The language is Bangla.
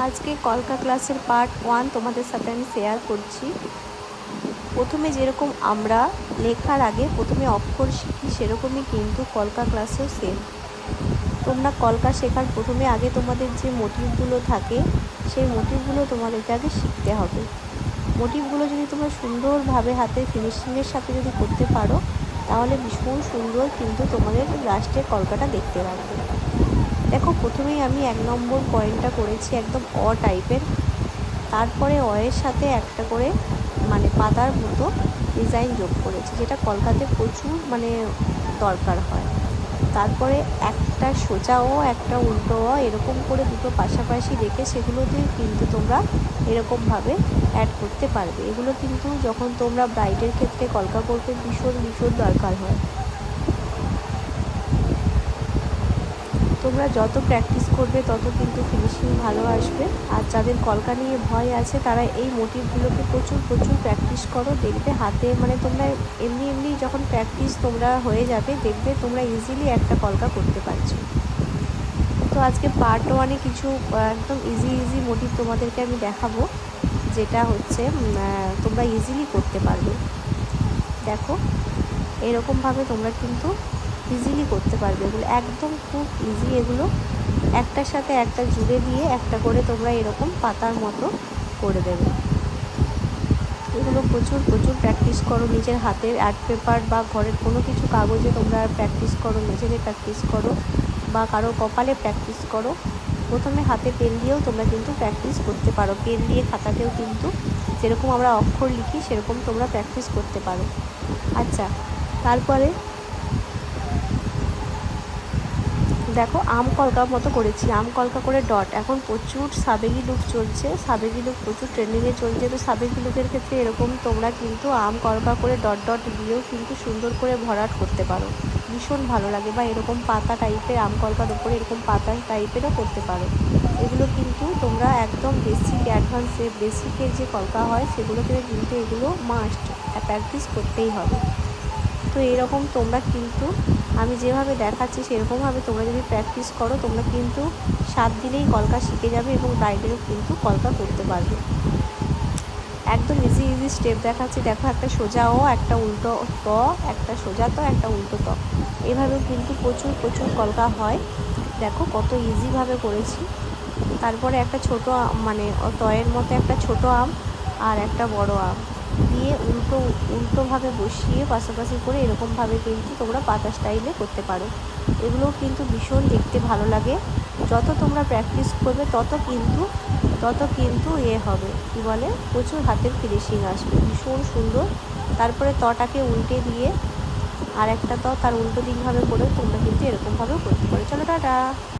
আজকে কলকা ক্লাসের পার্ট 1 তোমাদের সাথে আমি শেয়ার করছি। প্রথমে যেরকম আমরা লেখার আগে প্রথমে অক্ষর শিখি, সেরকমই কিন্তু কলকা ক্লাসেও সেম। তোমরা কলকা শেখার প্রথমে আগে তোমাদের যে মোটিভগুলো থাকে, সেই মোটিভগুলো তোমাদেরকে আগে শিখতে হবে। মোটিভগুলো যদি তোমরা সুন্দরভাবে হাতের ফিনিশিংয়ের সাথে যদি করতে পারো, তাহলে ভীষণ সুন্দর কিন্তু তোমাদের লাস্টে কলকাটা দেখতে লাগবে। দেখো, প্রথমেই আমি 1 নম্বর পয়েন্টটা করেছি একদম টাইপের। তারপরে এর সাথে একটা করে পাতার মতো ডিজাইন যোগ করেছি, যেটা কলকাতে প্রচুর দরকার হয়। তারপরে একটা সোজা একটা উল্টো এরকম করে দুটো পাশাপাশি রেখে সেগুলোতে কিন্তু তোমরা এরকমভাবে অ্যাড করতে পারবে। এগুলো কিন্তু যখন তোমরা ব্রাইডের ক্ষেত্রে কলকা করতে ভীষণ দরকার হয়। তোমরা যত প্র্যাকটিস করবে তত কিন্তু ফিনিশিং ভালো আসবে। আর যাদের কলকা নিয়ে ভয় আছে, তারা এই মোটিভগুলোকে প্রচুর প্র্যাকটিস করো। দেখবে হাতে তোমরা এমনি যখন প্র্যাকটিস তোমরা হয়ে যাবে, দেখবে তোমরা ইজিলি একটা কলকা করতে পারছো। তো আজকে পার্ট 1-এ কিছু একদম ইজি মোটিভ তোমাদেরকে আমি দেখাবো, যেটা হচ্ছে তোমরা ইজিলি করতে পারবে। দেখো, এরকমভাবে তোমরা কিন্তু ইজিলি করতে পারবে। এগুলো একদম খুব ইজি। এগুলো একটার সাথে একটা জুড়ে দিয়ে একটা করে তোমরা এরকম পাতার মতো করে দেবে। এগুলো প্রচুর প্র্যাকটিস করো। নিজের হাতের আর্ট পেপার বা ঘরের কোনো কিছু কাগজে তোমরা প্র্যাকটিস করো, নিজেদের প্র্যাকটিস করো বা কারো কপালে প্র্যাকটিস করো। প্রথমে হাতে পেন দিয়েও তোমরা কিন্তু প্র্যাকটিস করতে পারো। পেন দিয়ে খাতাতেও কিন্তু যেরকম আমরা অক্ষর লিখি, সেরকম তোমরা প্র্যাকটিস করতে পারো। আচ্ছা, তারপরে দেখো, আম কলকার মতো করেছি, আম কলকা করে ডট। এখন প্রচুর সাবেকি লুক চলছে, সাবেকি লুক প্রচুর ট্রেন্ডিংয়ে চলছে। তো সাবেকি লুকের ক্ষেত্রে এরকম তোমরা কিন্তু আম কলকা করে ডট দিয়েও কিন্তু সুন্দর করে ভরাট করতে পারো, ভীষণ ভালো লাগে। বা এরকম পাতা টাইপের আম কলকার ওপরে এরকম পাতা টাইপেরও করতে পারো। এগুলো কিন্তু তোমরা একদম বেসিকের যে কলকা হয়, সেগুলো থেকে কিন্তু এগুলো মাস্ট প্র্যাকটিস করতেই হবে। তো এরকম তোমরা কিন্তু আমি যেভাবে দেখাচ্ছি সেরকমভাবে তোমরা যদি প্র্যাকটিস করো, তোমরা কিন্তু 7 দিনেই কলকা শিখে যাবে এবং ব্রাইডেরও কিন্তু কলকা করতে পারবে। একদম ইজি স্টেপ দেখাচ্ছি। দেখো, একটা সোজা একটা উল্টো ত, একটা সোজা ত, একটা উল্টো ত, এভাবেও কিন্তু প্রচুর কলকা হয়। দেখো কত ইজিভাবে করেছি। তারপরে একটা ছোটো তয়ের মতো একটা ছোটো আম আর একটা বড় আম দিয়ে উল্টোভাবে বসিয়ে পাশাপাশি করে এরকমভাবে কিন্তু তোমরা পাতা স্টাইলে করতে পারো। এগুলোও কিন্তু ভীষণ দেখতে ভালো লাগে। যত তোমরা প্র্যাকটিস করবে তত কিন্তু হবে, কি বলে, প্রচুর হাতের ফিনিশিং আসবে, ভীষণ সুন্দর। তারপরে তটাকে উল্টে দিয়ে আর একটা তার উল্টো দিকভাবে করে তোমরা কিন্তু এরকমভাবেও করতে পারো। চলো, টাটা।